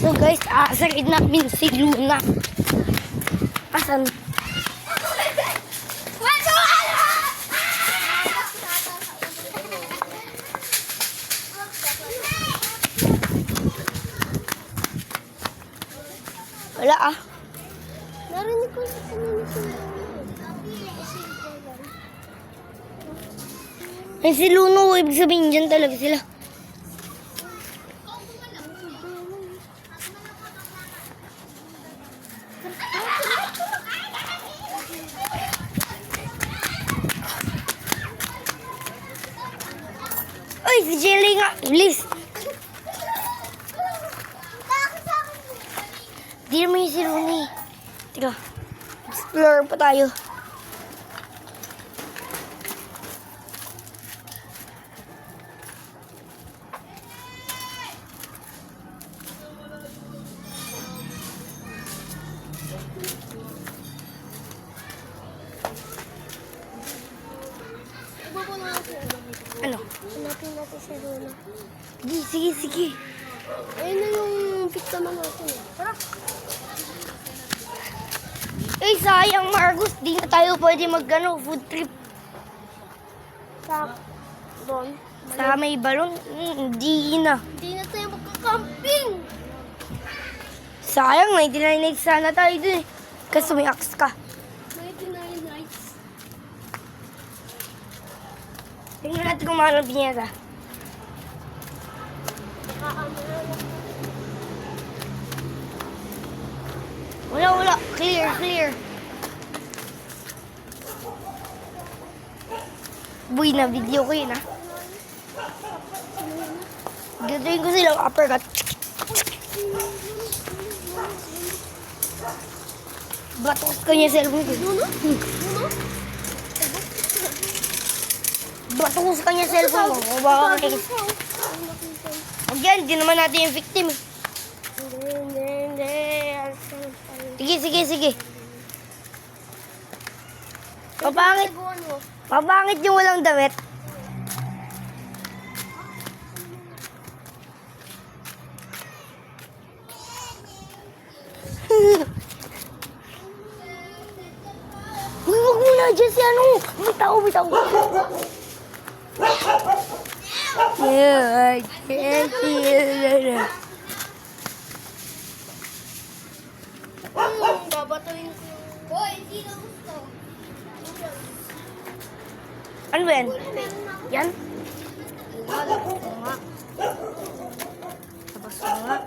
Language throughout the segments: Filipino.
So guys, aasarin namin si Luna. Asan? Wala ah. Narinig ko sa kanina siya. Ay, si Luna, ibig sabihin dyan talaga sila. Ay, si Jelly nga. Please. Di naman yung si Luna eh. Teka. Explore pa tayo. Ano? Hanapin natin si Luna. Sige. Ayun na yung pizza man natin eh. Tara. Eh, sayang Marcos. Di na tayo pwede food trip. Sa doon. Sa may balon. Hindi na. Hindi na tayo magkakamping. Sayang, 99 nights sana tayo dun eh. Kasi may axe ka. 99 nights. Tingnan natin kung mahal ang pinyata. Wala. Clear. Buy na, video ko yun ah. Gatuin ko silang uppercut. Batos ka niya cellphone ko. Batos ka niya cellphone ko. O baka kakikis. Huwag yan, di naman natin yung victim eh. Hindi. Sige. Pabangit yung walang damit. Uy, wag mo na dyan si ano. Bitaw. Yeah, I can't feel it. Babatuin ko. Hoy, hindi na gusto. Ano ba yan? Yan? Labas mo nga.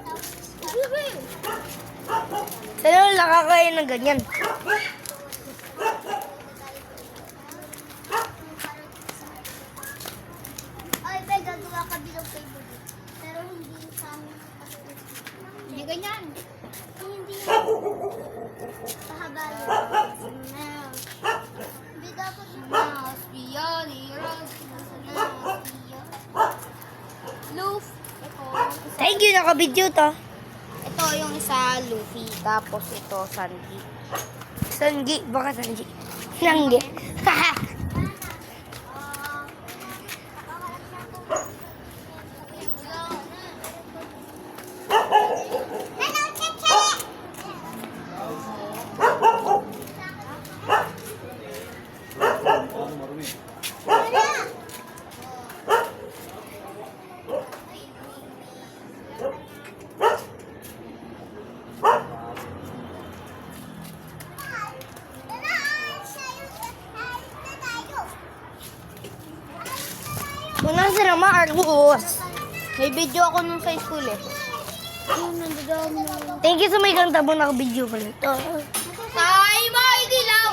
Sa'yo nakakain ng ganyan. Ay, may gagawa ka bilang favorite. Pero hindi sa amin. Hindi ganyan. Hindi. Pahaba yun. Hindi dapat yung mouse. Biyani, Loof. Ito. Thank you, naka-video to. Ito yung isa, Luffy. Tapos ito, Sanji. Sanji, baka Sanji. Nanggi. Haha. Unang sila Marcos. May video ako nung sa school eh. Thank you sa may kanta mo naka-video pala ito. Ay, may dilaw!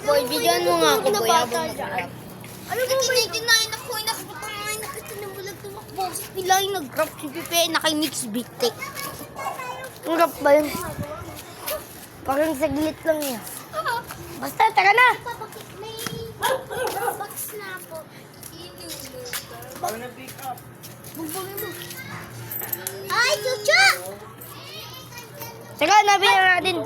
Boy, bigyan mo nga ako, boy. Habang nag-grab. Ano ba ba? Tinay ako, nakapatangay, nakatinamulag tumakbo. Pila yung nag-grab si Pepe, naka-mix big take. Ang rap ba yun? Parang saglit lang yan. Basta, tara na! May box na ako. Bumbungin mo. Ay, chucha! Teka, nabili natin.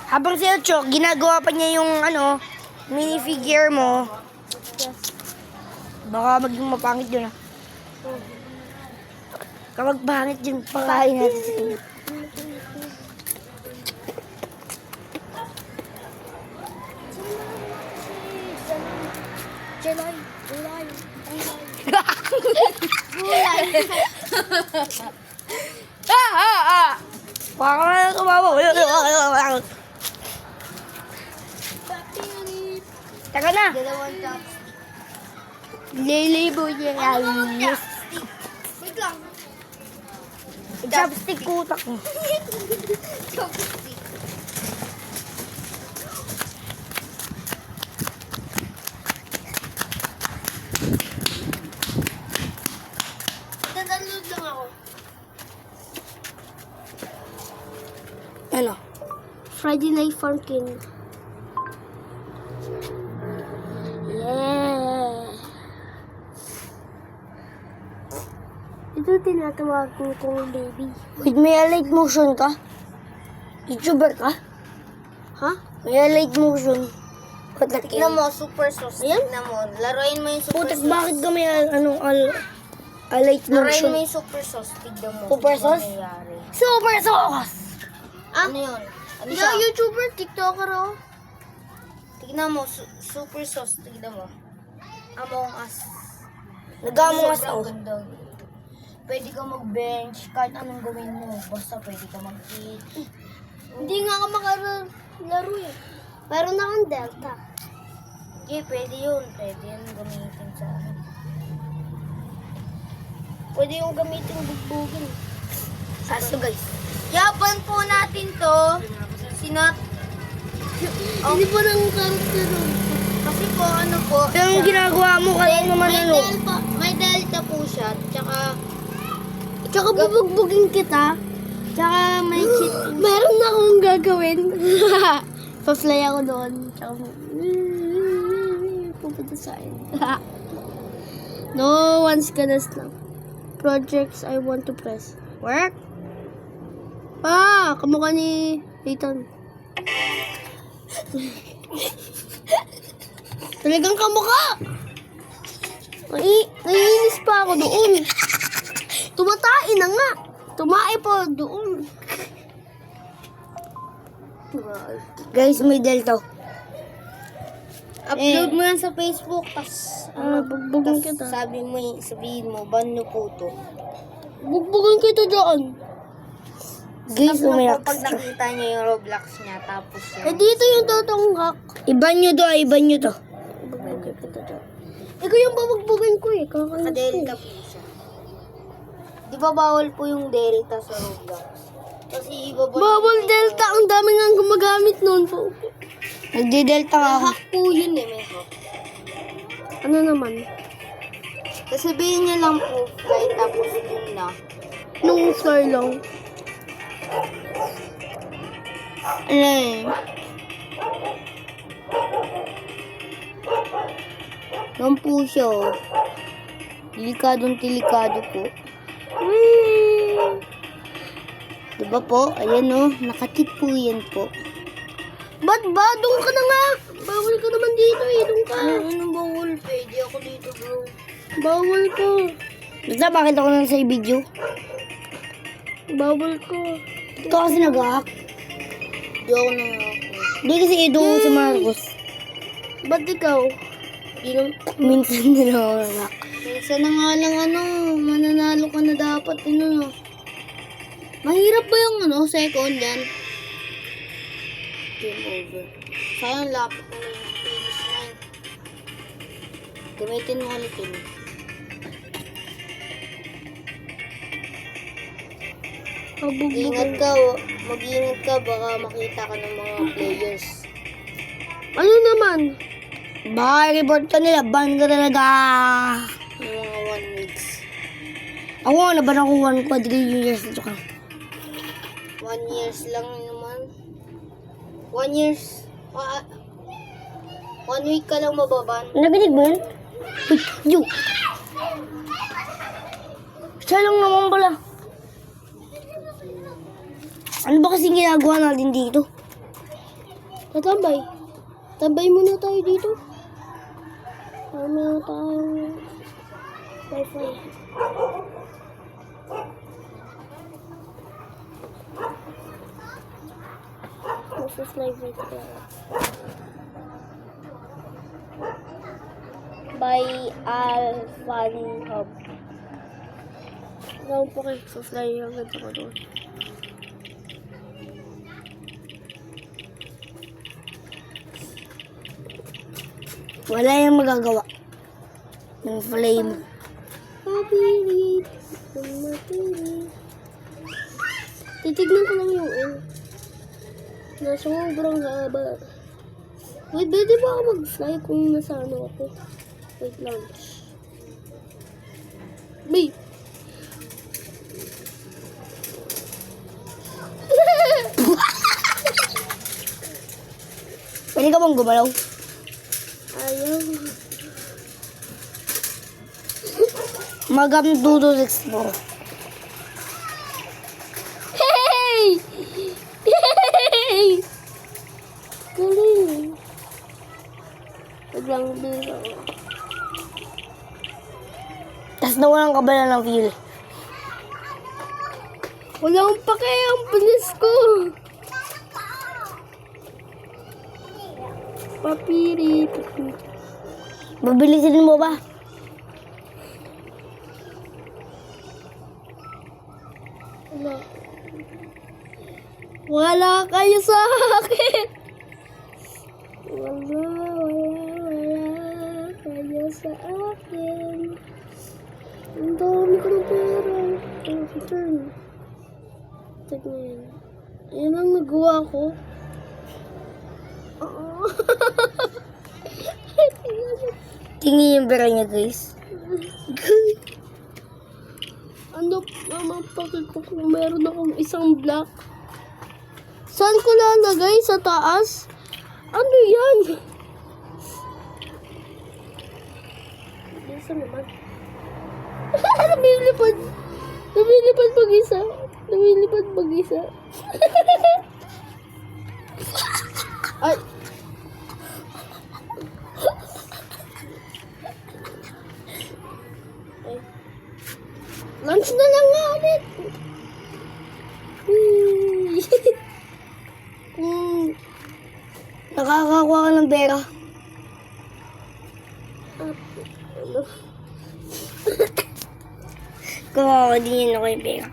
Habang si Ocho, ginagawa pa niya yung minifigure mo. Baka maging mapangit yun ah. Kapag pangit yung pakain natin sa inyo. Jelay. Gulay. Baka na tumawa. Taka na. Dalawang chops. Lilibo niya ayos. Wait lang. Chopstick kutak mo. Chopstick. Dadalod lang ako. Ano? Friday Night Funkin'. Yeah. Ito tinatawag kong baby. Wait, may light motion ka? YouTuber ka? Ha? May light motion. Putak Tignan mo, super sauce. Tignan mo. Laruin mo yung super Putak, sauce. bakit ka may light Laruin motion? mo yung super sauce. Tignan mo. Super sauce? Ano nangyayari. Super sauce! Ano yun? Ano siya? YouTuber, TikToker oh. Tignan mo, super sauce. Tignan mo. Among Us. Nag-among us Sobrang ako. ganda. Pwede ka mag-bench, kahit anong gawin mo. Basta pwede ka mag-eat. Hindi nga ako makalaro eh. Meron na akong Delta. Okay, pwede yun. Pwede yun gamitin sa akin. Pwede yung gamitin bugbugin. Saso guys. Yapan po natin to. Sinat. Hindi po nang character. Kasi po, ano po. Yung ginagawa mo kaya naman ano. May delta po siya. Tsaka bubugbugin kita. Tsaka may cheat. Meron na akong gagawin. Pa-fly ako doon. Tsaka pupunta sa akin. No one's gonna stop. Projects I want to press. Work? Kamukha ni Ethan. Talagang kamukha! Naiinis pa ako doon. Tumatain na nga. Tumae pa doon. Guys, may delta. Upload mo yan sa Facebook, tas bugbugin tas kita. sabihin mo, ban nyo po to. Bugbugin kita dyan. Guys, Tapos umiyak. pag nakita niya yung Roblox niya, tapos yan. dito yung totonggak. Iban nyo to, iban nyo to. Bugbugin kita dyan. Ikaw yung babugbugin ko eh. Naka-delta po siya. Di ba bawal po yung delta sa Roblox? Kasi iba ba Bawal delta. Ang dami nga gumagamit nun po. Nagdi-delta nga ako. Hack po yun eh, may hack. Ano naman? Sasabihin niya lang po, fly, tapos yun na. Nung fly lang. Ano eh? Yan po siya oh. Delikadong-delikado po. Diba po? Ayan oh, nakatip po yan po. Ba't ba? Doon ka na nga. Bawal ka naman dito eh. Doon ka. Anong bawal? Pwede ako dito bro. Bawal ka. Basta bakit ako nang sa video? Bawal ka. Ito kasi nag-hack. Di ako nangako. Hindi kasi ito si Marcos. Ba't ikaw? Minsan na lang ako nag-hack. Minsan na nga lang ano, mananalo ka na dapat. Ano, mahirap ba yung ano, second yan? Game over. Sayang lapit na yung finish line. Gamitin mo ulit yun. Ingat ka, mag-iingat ka, baka makita ka ng mga players. Ano naman? Baka report ka nila. Ban ka talaga. Ng mga 1 weeks. Ako nga na ba nakuha ng quadrillion years ito ka? 1 years lang naman. 1 years. 1 week ka lang mababan. Nabinig mo yun? You. Siya lang naman pala. Ano ba kasing ginagawa natin dito? Tatambay. Tambay muna tayo dito. Tama tayo. Wi-Fi. Nasa-fly right now. By Alvan Hub. Gawin po kayo. Sa-fly yung ganda ko doon. Wala yung magagawa. Yung flame. Papilit. Tumatili. Titignan ko lang yung na sobrang haba. Wait, pwede ba ako mag-fly kung nasa ano ako? Wait lang. Wait. Pwede ka bang gumalaw? Ayaw. Magam 2264. Hey! Hey! Galing. Biglang bilis ako. Tapos nawalan ka ba na ng fuel? Wala akong pake, ang bilis ko. Papirit. Mabilisin mo ba? Wala. Wala kayo sa akin. Wala kayo sa akin. Ang dami ko ng pera. Return. Tignan. Ayan ang nagawa ko. Tingin yung pera niya, guys. Ano naman paki ko kung meron akong isang block? Saan ko lalagay? Sa taas? Ano yan? Isa naman. Lumilipad. Lumilipad mag-isa. Lumilipad mag-isa. Ay. Ay. Lunch na lang nga ulit. Nakakakuha ka ng pera. Ano? Kumawa din yun ako yung pera.